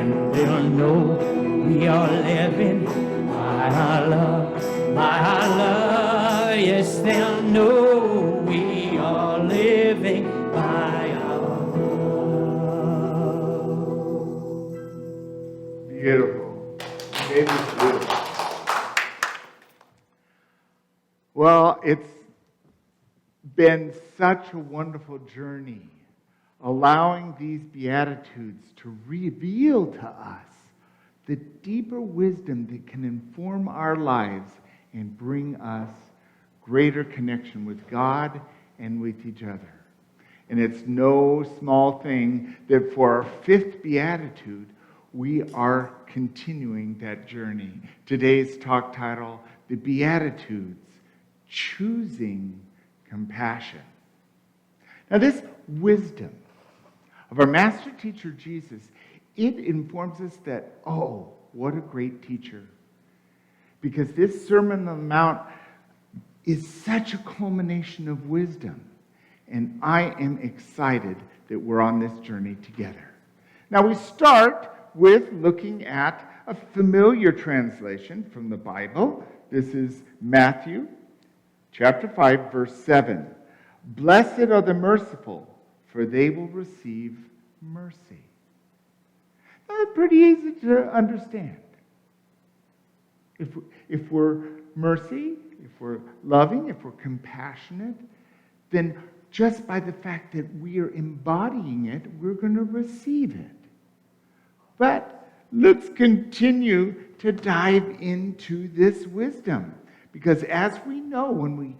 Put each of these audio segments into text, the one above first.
and they'll know we are living by our love, by our love. Yes, they'll know we are living by our love. Beautiful. It is beautiful. Well, it's been such a wonderful journey, allowing these Beatitudes to reveal to us the deeper wisdom that can inform our lives and bring us greater connection with God and with each other. And it's no small thing that for our fifth Beatitude, we are continuing that journey. Today's talk title, The Beatitudes, Choosing Compassion. Now, this wisdom of our master teacher Jesus, it informs us that, oh, what a great teacher. Because this Sermon on the Mount is such a culmination of wisdom. And I am excited that we're on this journey together. Now, we start with looking at a familiar translation from the Bible. This is Matthew chapter 5, verse 7. Blessed are the merciful, for they will receive mercy. Now, that's pretty easy to understand. If we're mercy, if we're loving, if we're compassionate, then just by the fact that we are embodying it, we're going to receive it. But let's continue to dive into this wisdom. Because as we know, when we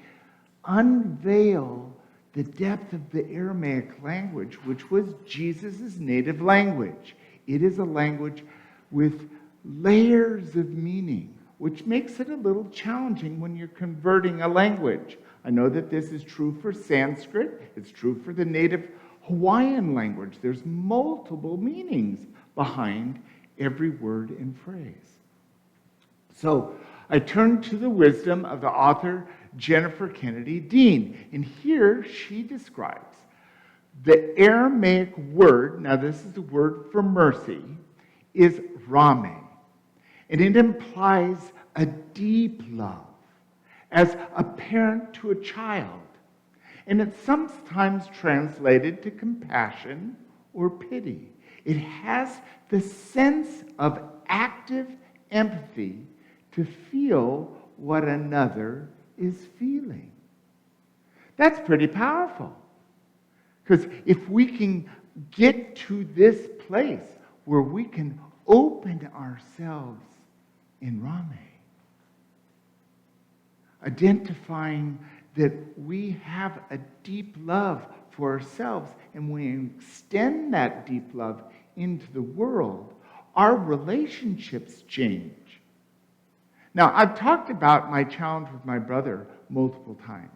unveil the depth of the Aramaic language, which was Jesus' native language, it is a language with layers of meaning, which makes it a little challenging when you're converting a language. I know that this is true for Sanskrit. It's true for the native Hawaiian language. There's multiple meanings behind every word and phrase. So I turn to the wisdom of the author Jennifer Kennedy Dean. And here she describes the Aramaic word, now this is the word for mercy, is rame. And it implies a deep love, as a parent to a child. And it's sometimes translated to compassion or pity. It has the sense of active empathy to feel what another is feeling. That's pretty powerful. Because if we can get to this place where we can open ourselves in Rame, identifying that we have a deep love for ourselves, and we extend that deep love into the world, our relationships change. Now, I've talked about my challenge with my brother multiple times.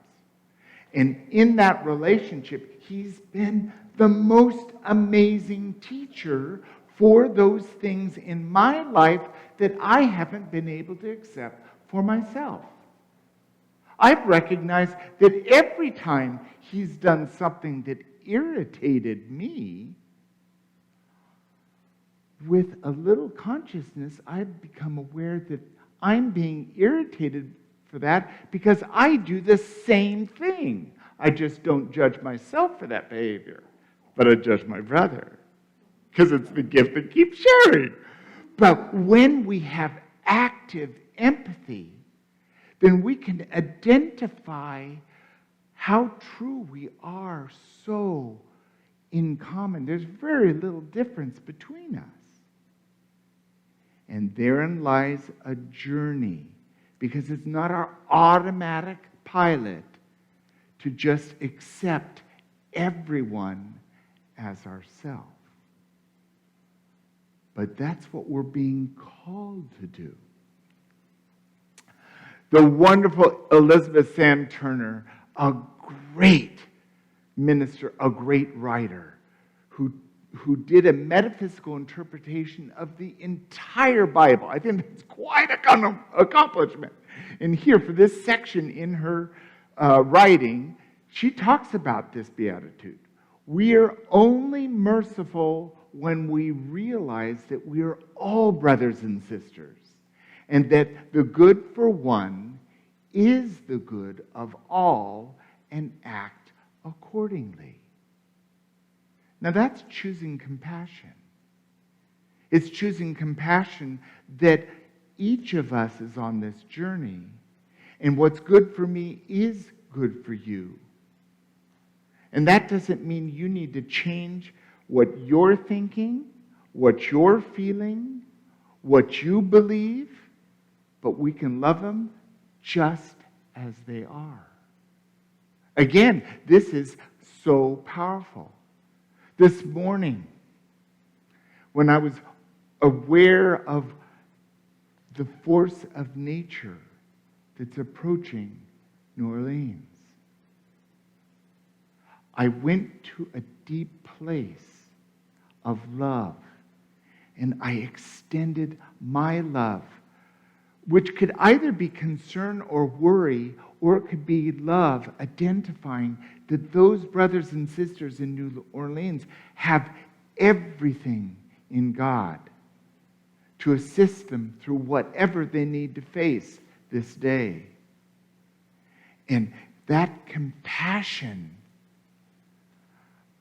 And in that relationship, he's been the most amazing teacher for those things in my life that I haven't been able to accept for myself. I've recognized that every time he's done something that irritated me, with a little consciousness, I've become aware that I'm being irritated for that because I do the same thing. I just don't judge myself for that behavior, but I judge my brother because it's the gift that keeps sharing. But when we have active empathy, then we can identify how true we are so in common. There's very little difference between us. And therein lies a journey, because it's not our automatic pilot to just accept everyone as ourselves. But that's what we're being called to do. The wonderful Elizabeth Sam Turner, a great minister, a great writer, who did a metaphysical interpretation of the entire Bible. I think that's quite an accomplishment. And here, for this section in her writing, she talks about this beatitude. We are only merciful when we realize that we are all brothers and sisters, and that the good for one is the good of all, and act accordingly. Now that's choosing compassion. It's choosing compassion that each of us is on this journey, and what's good for me is good for you. And that doesn't mean you need to change what you're thinking, what you're feeling, what you believe, but we can love them just as they are. Again, this is so powerful. This morning, when I was aware of the force of nature that's approaching New Orleans, I went to a deep place of love, and I extended my love, which could either be concern or worry, or it could be love, identifying that those brothers and sisters in New Orleans have everything in God to assist them through whatever they need to face this day. And that compassion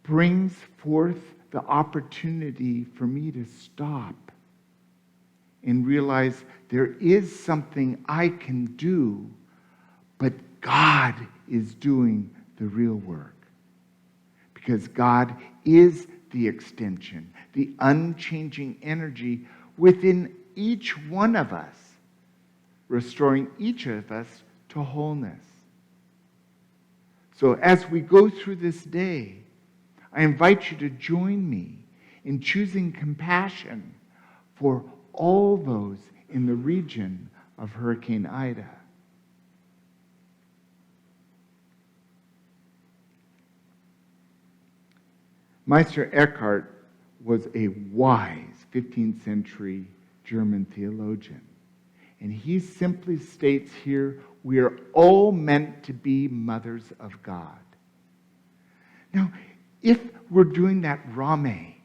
brings forth the opportunity for me to stop and realize there is something I can do, but God is doing the real work. Because God is the extension, the unchanging energy within each one of us, restoring each of us to wholeness. So as we go through this day, I invite you to join me in choosing compassion for all those in the region of Hurricane Ida. Meister Eckhart was a wise 15th century German theologian. And he simply states here, we are all meant to be mothers of God. Now, if we're doing that rame,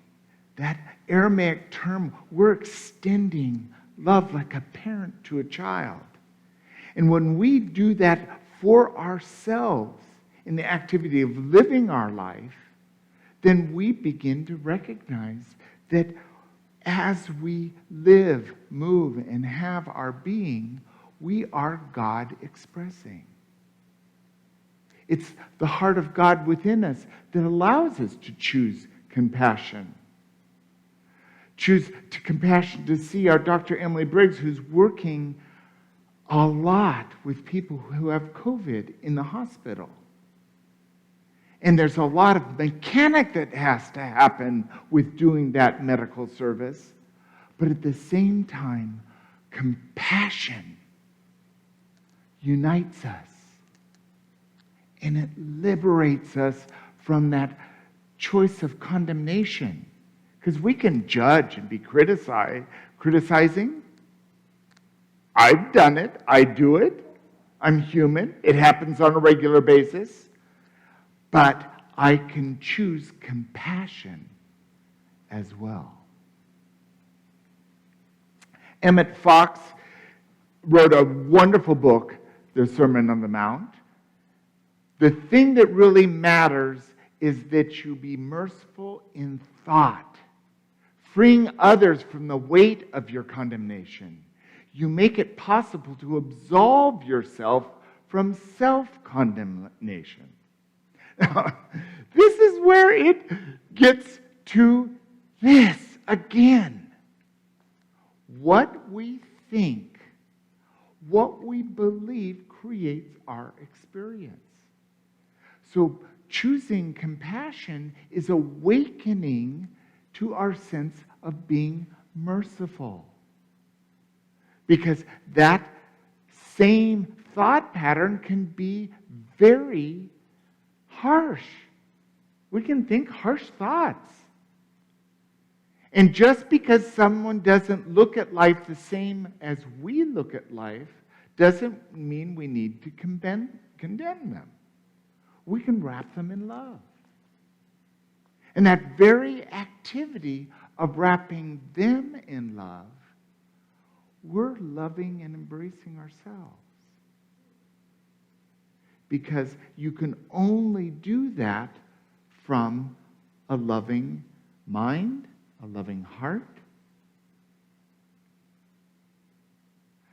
that Aramaic term, we're extending love like a parent to a child. And when we do that for ourselves in the activity of living our life, then we begin to recognize that as we live, move, and have our being, we are God expressing. It's the heart of God within us that allows us to choose compassion. Choose compassion to see our Dr. Emily Briggs, who's working a lot with people who have COVID in the hospital. And there's a lot of mechanic that has to happen with doing that medical service. But at the same time, compassion unites us. And it liberates us from that choice of condemnation. Because we can judge and be criticizing. I've done it. I do it. I'm human. It happens on a regular basis. But I can choose compassion as well. Emmett Fox wrote a wonderful book, The Sermon on the Mount. The thing that really matters is that you be merciful in thought, freeing others from the weight of your condemnation. You make it possible to absolve yourself from self-condemnation. Now, this is where it gets to this again. What we think, what we believe creates our experience. So choosing compassion is awakening to our sense of being merciful. Because that same thought pattern can be very harsh. We can think harsh thoughts. And just because someone doesn't look at life the same as we look at life doesn't mean we need to condemn them. We can wrap them in love. And that very activity of wrapping them in love, we're loving and embracing ourselves. Because you can only do that from a loving mind, a loving heart.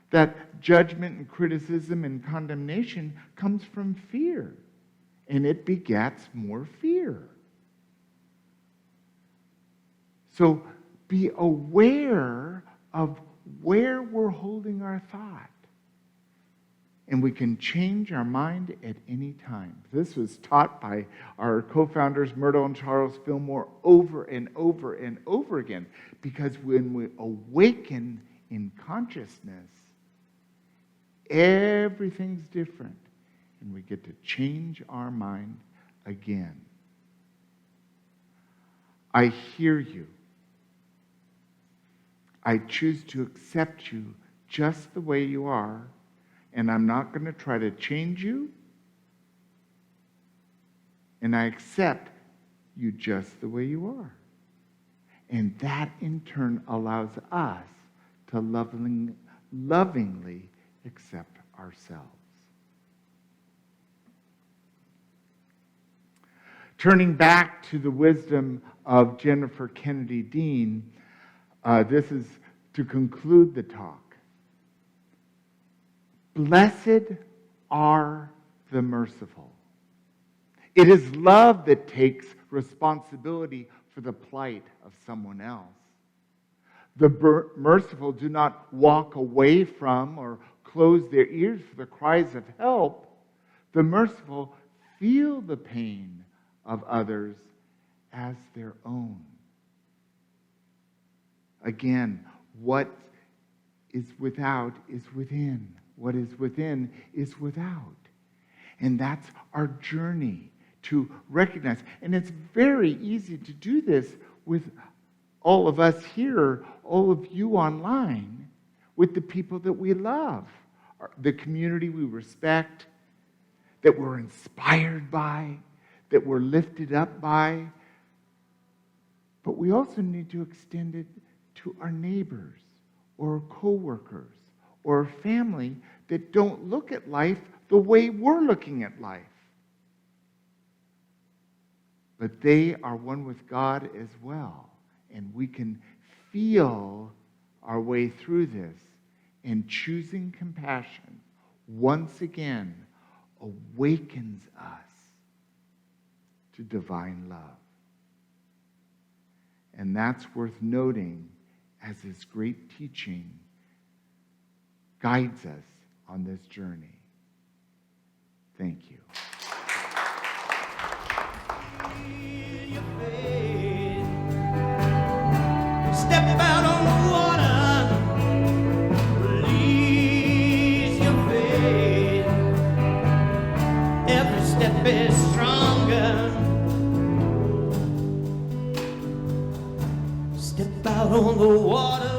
That judgment and criticism and condemnation comes from fear, and it begets more fear. So be aware of where we're holding our thought. And we can change our mind at any time. This was taught by our co-founders, Myrtle and Charles Fillmore, over and over and over again. Because when we awaken in consciousness, everything's different. And we get to change our mind again. I hear you. I choose to accept you just the way you are. And I'm not going to try to change you. And I accept you just the way you are. And that in turn allows us to lovingly accept ourselves. Turning back to the wisdom of Jennifer Kennedy Dean, this is to conclude the talk. Blessed are the merciful. It is love that takes responsibility for the plight of someone else. The merciful do not walk away from or close their ears for the cries of help. The merciful feel the pain of others as their own. Again, what is without is within. What is within is without. And that's our journey to recognize. And it's very easy to do this with all of us here, all of you online, with the people that we love, the community we respect, that we're inspired by, that we're lifted up by. But we also need to extend it to our neighbors or co-workers or family that don't look at life the way we're looking at life. But they are one with God as well. And we can feel our way through this. And choosing compassion, once again, awakens us to divine love. And that's worth noting as this great teaching guides us on this journey. Thank you. Step out on the water, release your faith. Every step is stronger. Step out on the water.